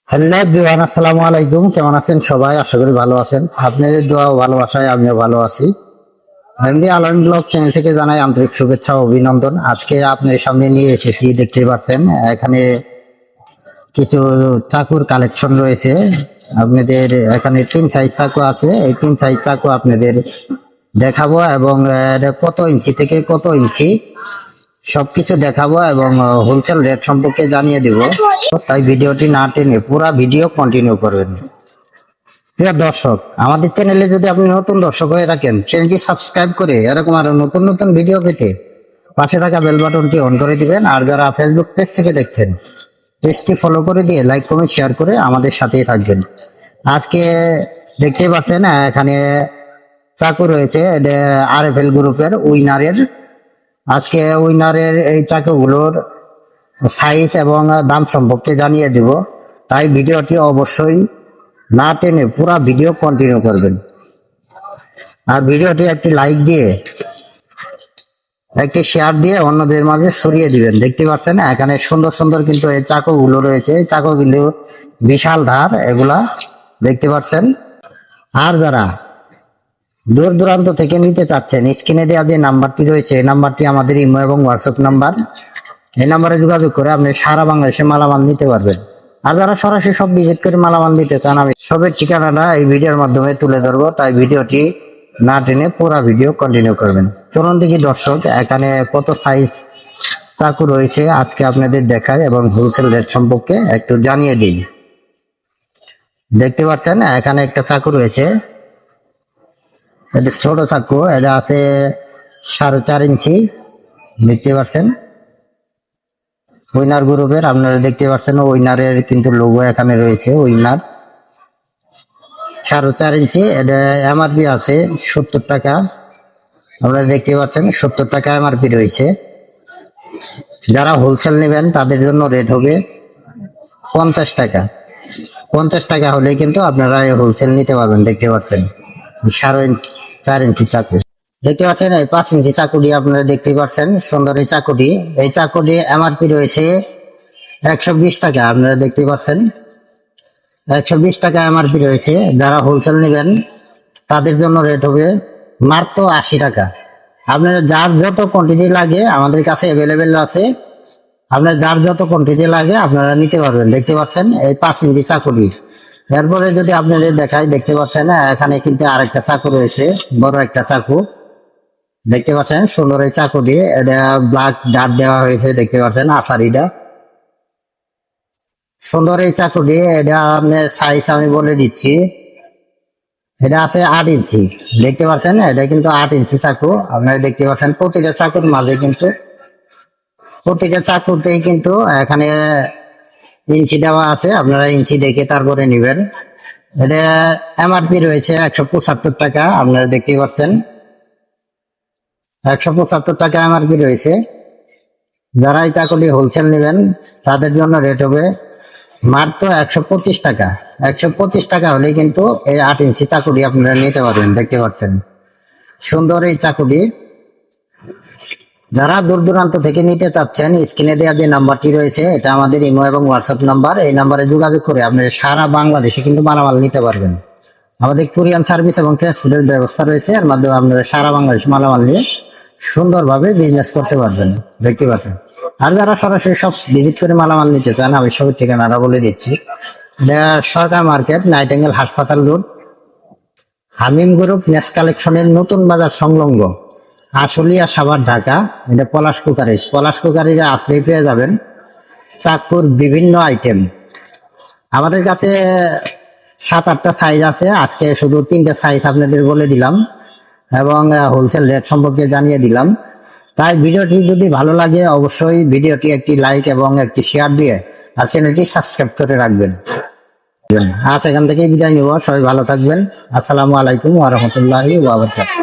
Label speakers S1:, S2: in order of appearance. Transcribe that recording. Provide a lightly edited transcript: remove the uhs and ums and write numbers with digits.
S1: Hello everyone, আসসালামু আলাইকুম। কেমন আছেন সবাই? আশা করি ভালো আছেন। আপনাদের দোয়া ও ভালোবাসায় আমিও ভালো আছি। এমডি আলম ব্লগ চ্যানেল থেকে জানাই আন্তরিক শুভেচ্ছা ও অভিনন্দন। আজকে আপনাদের সামনে নিয়ে এসেছি, দেখতে পাচ্ছেন এখানে কিছু চাকুর কালেকশন রয়েছে। আপনাদের এখানে 3 সাইজ চাকু আছে। এই 3 সাইজ চাকু আপনাদের দেখাবো এবং এটা কত ইঞ্চি থেকে কত ইঞ্চি সবকিছু দেখাবো এবং হোলসেল রেট সম্পর্কে জানিয়ে দিব। তাই ভিডিওটি না টেনে পুরো ভিডিও কন্টিনিউ করবেন। প্রিয় দর্শক, আমাদের চ্যানেলে যদি আপনি নতুন দর্শক হয়ে থাকেন, চ্যানেলটি সাবস্ক্রাইব করে এরকম আরো নতুন নতুন ভিডিও পেতে পাশে থাকা বেল বাটনটি অন করে দিবেন। আর যারা ফেসবুক পেজ থেকে দেখছেন, পেজটি ফলো করে দিয়ে লাইক কমেন্ট শেয়ার করে আমাদের সাথেই থাকবেন। আজকে দেখতে পাচ্ছেন এখানে চাকু রয়েছে, এটা আরএফএল গ্রুপের উইনারের। আজকে উইনারের এই চাকুগুলোর সাইজ এবং দাম সম্পর্কে জানিয়ে দিব। তাই ভিডিওটি অবশ্যই না টেনে পুরো ভিডিও কন্টিনিউ করবেন। আর ভিডিওটি একটি লাইক দিয়ে একটি শেয়ার দিয়ে অন্যদের মাঝে ছড়িয়ে দিবেন। দেখতে পাচ্ছেন এখানে সুন্দর সুন্দর কিন্তু এই চাকুগুলো রয়েছে। এই চাকু কিন্তু বিশাল ধার, এগুলা দেখতে পাচ্ছেন। আর যারা দূর দূরান্ত থেকে নিতে চাচ্ছেন, স্ক্রিনে দেওয়া যে নাম্বারটি রয়েছে, এই নাম্বারটি আমাদের ইমো এবং হোয়াটসঅ্যাপ নাম্বার। এই নাম্বারে যোগাযোগ করে আপনি সারা বাংলাদেশে মালামাল নিতে পারবেন। আর যারা সরাসরি সব ভিজিট করে মালামাল নিতে চান, আমি সবের ঠিকানাটা এই ভিডিওর মাধ্যমে তুলে ধরবো। তাই ভিডিওটি না টেনে পুরো ভিডিও কন্টিনিউ করবেন। চলুন দেখি দর্শক, এখানে কত সাইজ চাকু রয়েছে আজকে আপনাদের দেখায় এবং হোলসেল রেট সম্পর্কে একটু জানিয়ে দিই। দেখতে পাচ্ছেন এখানে একটা চাকু রয়েছে, এটা ছোট চাকু, এটা আছে 4.5 ইঞ্চি। দেখতে পাচ্ছেন উইনার গ্রুপের, আপনারা দেখতে পাচ্ছেন উইনারের কিন্তু লোগো এখানে রয়েছে। উইনার 4.5 ইঞ্চি, এটা এমআরপি আছে 70 টাকা। আপনারা দেখতে পাচ্ছেন 70 টাকা এমআরপি রয়েছে। যারা হোলসেল নেবেন তাদের জন্য রেট হবে 50 টাকা। 50 টাকা হলে কিন্তু আপনারা হোলসেল নিতে পারবেন। দেখতে পাচ্ছেন 4.5 ইঞ্চি চাকু। দেখতে পাচ্ছেন এই 5 ইঞ্চি চাকুটি, আপনারা দেখতে পাচ্ছেন সুন্দর এই চাকুটি। এই চাকুটি এমআরপি রয়েছে 120 টাকা। আপনারা দেখতে পাচ্ছেন 120 টাকা এমআরপি রয়েছে। যারা হোলসেল নেবেন তাদের জন্য রেট হবে মাত্র 80 টাকা। আপনারা যার যত কোয়ান্টিটি লাগে আমাদের কাছে অ্যাভেলেবেল আছে। আপনার যার যত কোয়ান্টিটি লাগে আপনারা নিতে পারবেন। দেখতে পাচ্ছেন এই 5 ইঞ্চি চাকুটি। এরপরে যদি আপনাদের দেখাই, দেখতে পাচ্ছেন এখানে কিন্তু আরেকটা চাকু রয়েছে, বড় একটা চাকু। দেখতে পাচ্ছেন সুন্দর এই চাকুটি, এটা ব্ল্যাক ডাট দেওয়া হয়েছে। দেখতে পাচ্ছেন আসারিটা সুন্দর এই চাকুটি। এটা আপনার সাইজ আমি বলে দিচ্ছি, এটা আছে 8 ইঞ্চি। দেখতে পাচ্ছেন এটা কিন্তু 8 ইঞ্চি চাকু। আপনারা দেখতে পাচ্ছেন প্রতিটা চাকুর মাঝে কিন্তু প্রতিটা চাকুতেই কিন্তু এখানে ইঞ্চি দেওয়া আছে। আপনারা ইঞ্চি দেখে তারপরে নেবেন। এটা এমআরপি রয়েছে 175 টাকা। আপনারা দেখতে পাচ্ছেন 175 টাকা এমআরপি রয়েছে। যারা এই চাকুটি হোলসেল নেবেন তাদের জন্য রেট হবে মাত্র 125 টাকা। 125 টাকা হলে কিন্তু এই 8 ইঞ্চি চাকুটি আপনারা নিতে পারবেন। দেখতে পাচ্ছেন সুন্দর এই চাকুটি। যারা দূর দূরান্ত থেকে নিতে চাচ্ছেন, স্ক্রিনে দেওয়া যে নাম্বারটি রয়েছে এটা আমাদের ইমো এবং হোয়াটসঅ্যাপ নাম্বার। এই নাম্বারে যোগাযোগ করে আপনারা সারা বাংলাদেশে কিন্তু মালামাল নিতে পারবেন। আমাদের কুরিয়ার সার্ভিস এবং ট্রান্সপোর্টের ব্যবস্থা রয়েছে। এর মাধ্যমে আপনারা সারা বাংলাদেশ মালামাল নিয়ে সুন্দরভাবে বিজনেস করতে পারবেন। দেখতে পাচ্ছেন। আর যারা সরাসরি সব ভিজিট করে মালামাল নিতে চান, আমি সবের ঠিকানাটা বলে দিচ্ছি। সরকার মার্কেট, নাইটেঙ্গেল হাসপাতাল রোড, হামিম গ্রুপ নেক্সট কালেকশনের নতুন বাজার সংলগ্ন, আশুলিয়া, সাভার, ঢাকা। এটা পলাশ কুকারিজ। পলাশ কুকারিজে আসলেই পেয়ে যাবেন চাকুর বিভিন্ন আইটেম। আমাদের কাছে 7-8টা সাইজ আছে। আজকে শুধু 3টে সাইজ আপনাদের বলে দিলাম এবং হোলসেল রেট সম্পর্কে জানিয়ে দিলাম। তাই ভিডিওটি যদি ভালো লাগে অবশ্যই ভিডিওটি একটি লাইক এবং একটি শেয়ার দিয়ে আর চ্যানেলটি সাবস্ক্রাইব করে রাখবেন। আজ এখান থেকে বিদায় নিব। সবাই ভালো থাকবেন। আসসালামু আলাইকুম ওয়া রাহমাতুল্লাহি ওয়া বারাকাতুহু।